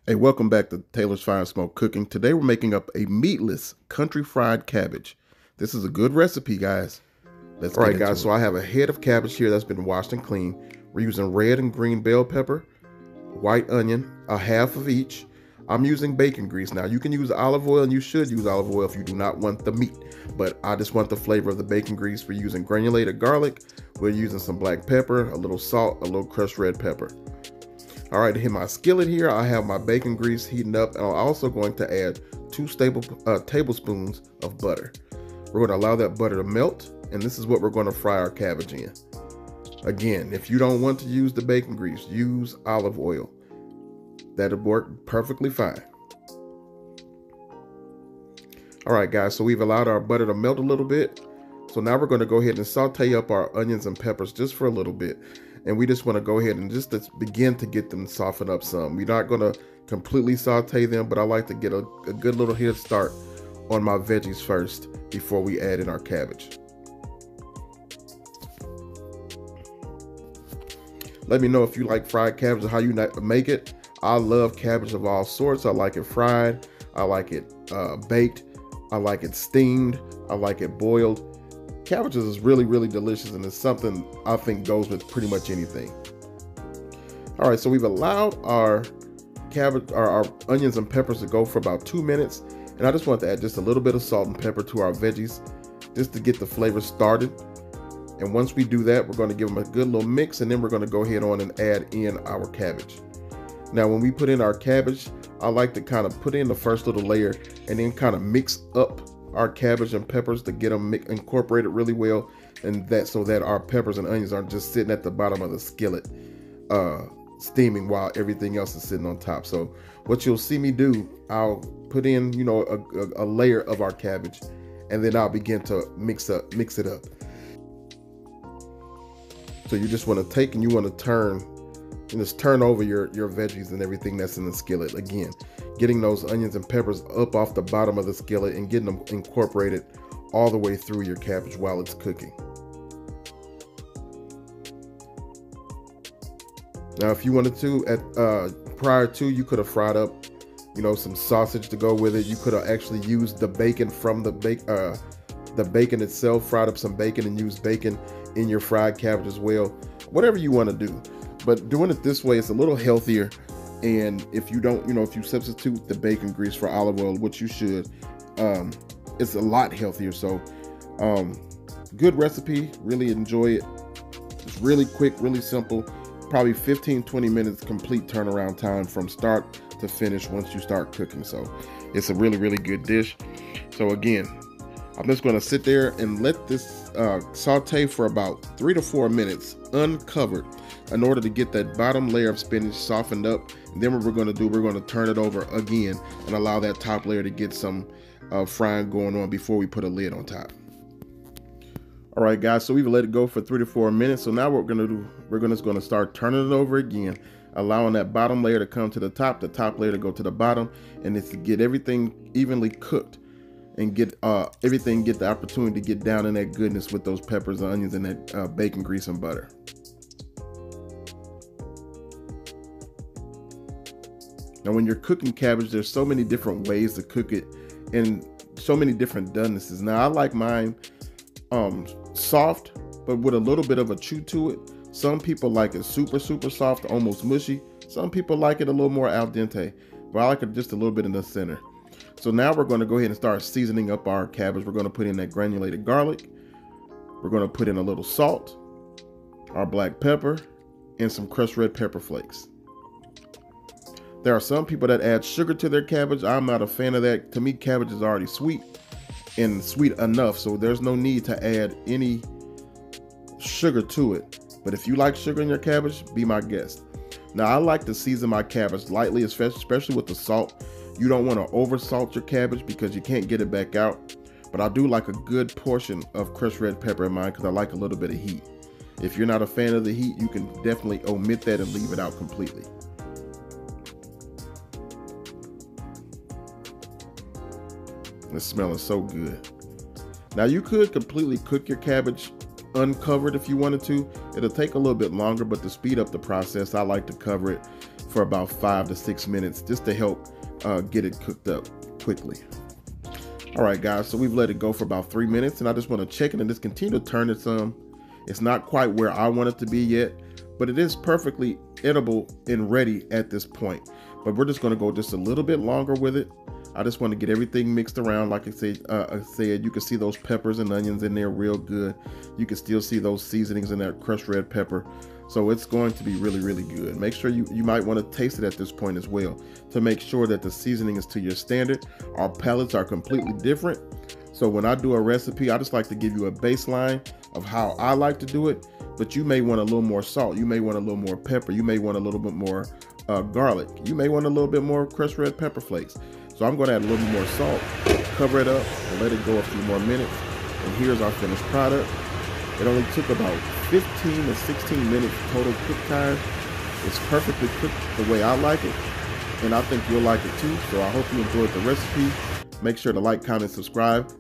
Hey, welcome back to Taylor's Fire and Smoke Cooking. Today we're making up a meatless country fried cabbage. This is a good recipe, guys. Let's get into it. So I have a head of cabbage here that's been washed and cleaned. We're using red and green bell pepper, white onion, a half of each. I'm using bacon grease. Now you can use olive oil, and you should use olive oil if you do not want the meat, but I just want the flavor of the bacon grease. We're using granulated garlic. We're using some black pepper, a little salt, a little crushed red pepper. All right, in my skillet here, I have my bacon grease heating up, and I'm also going to add 2 tablespoons of butter. We're going to allow that butter to melt, and this is what we're going to fry our cabbage in. Again, if you don't want to use the bacon grease, use olive oil. That'll work perfectly fine. All right, guys, so we've allowed our butter to melt a little bit. So now we're going to go ahead and saute up our onions and peppers just for a little bit. And we just want to go ahead and just begin to get them softened up some. We're not going to completely saute them, but I like to get a good little head start on my veggies first before we add in our cabbage. Let me know if you like fried cabbage and how you make it. I love cabbage of all sorts. I like it fried. I like it baked. I like it steamed. I like it boiled. Cabbages is really delicious, and it's something I think goes with pretty much anything. All right, so we've allowed our cabbage, our onions and peppers to go for about 2 minutes, and I just want to add just a little bit of salt and pepper to our veggies just to get the flavor started. And once we do that, we're going to give them a good little mix, and then we're going to go ahead on and add in our cabbage. Now, when we put in our cabbage, I like to kind of put in the first little layer and then kind of mix up our cabbage and peppers to get them incorporated really well, and so that our peppers and onions aren't just sitting at the bottom of the skillet steaming while everything else is sitting on top. So what you'll see me do, I'll put in a layer of our cabbage, and then I'll begin to mix it up. So you just want to take and you want to turn and just turn over your veggies and everything that's in the skillet. Again, getting those onions and peppers up off the bottom of the skillet and getting them incorporated all the way through your cabbage while it's cooking. Now, if you wanted to, prior to, you could have fried up, some sausage to go with it. You could have actually used the bacon from the bacon itself, fried up some bacon and used bacon in your fried cabbage as well. Whatever you want to do. But doing it this way, it's a little healthier. And if you don't, if you substitute the bacon grease for olive oil, which you should, it's a lot healthier. So good recipe, really enjoy it. It's really quick, really simple, probably 15-20 minutes complete turnaround time from start to finish once you start cooking. So it's a really good dish. So again, I'm just going to sit there and let this saute for about 3 to 4 minutes uncovered in order to get that bottom layer of spinach softened up. And then what we're going to do, we're going to turn it over again and allow that top layer to get some frying going on before we put a lid on top. All right, guys, so we've let it go for 3 to 4 minutes. So now what we're going to do, we're just going to start turning it over again, allowing that bottom layer to come to the top layer to go to the bottom, and it's to get everything evenly cooked and get everything get the opportunity to get down in that goodness with those peppers and onions and that bacon grease and butter. Now, when you're cooking cabbage, there's so many different ways to cook it and so many different donenesses. Now, I like mine soft, but with a little bit of a chew to it. Some people like it super soft, almost mushy. Some people like it a little more al dente, but I like it just a little bit in the center. So now we're going to go ahead and start seasoning up our cabbage. We're going to put in that granulated garlic. We're going to put in a little salt, our black pepper, and some crushed red pepper flakes. There are some people that add sugar to their cabbage. I'm not a fan of that. To me, cabbage is already sweet and sweet enough, so there's no need to add any sugar to it. But if you like sugar in your cabbage, be my guest. Now, I like to season my cabbage lightly, especially with the salt. You don't want to over salt your cabbage because you can't get it back out. But I do like a good portion of crushed red pepper in mine because I like a little bit of heat. If you're not a fan of the heat, you can definitely omit that and leave it out completely. It's smelling so good. Now, you could completely cook your cabbage uncovered if you wanted to. It'll take a little bit longer, but to speed up the process, I like to cover it for about 5 to 6 minutes just to help get it cooked up quickly. All right, guys, so we've let it go for about 3 minutes, and I just want to check it and just continue to turn it some. It's not quite where I want it to be yet, but it is perfectly edible and ready at this point. But we're just going to go just a little bit longer with it. I just want to get everything mixed around. Like I said, you can see those peppers and onions in there real good. You can still see those seasonings in that crushed red pepper. So it's going to be really, really good. Make sure you might want to taste it at this point as well to make sure that the seasoning is to your standard. Our palates are completely different. So when I do a recipe, I just like to give you a baseline of how I like to do it, but you may want a little more salt. You may want a little more pepper. You may want a little bit more garlic. You may want a little bit more crushed red pepper flakes. So I'm going to add a little bit more salt, cover it up, and let it go a few more minutes. And here's our finished product. It only took about 15 to 16 minutes total cook time. It's perfectly cooked the way I like it, and I think you'll like it too. So I hope you enjoyed the recipe. Make sure to like, comment, subscribe,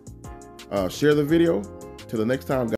share the video. Till the next time, guys.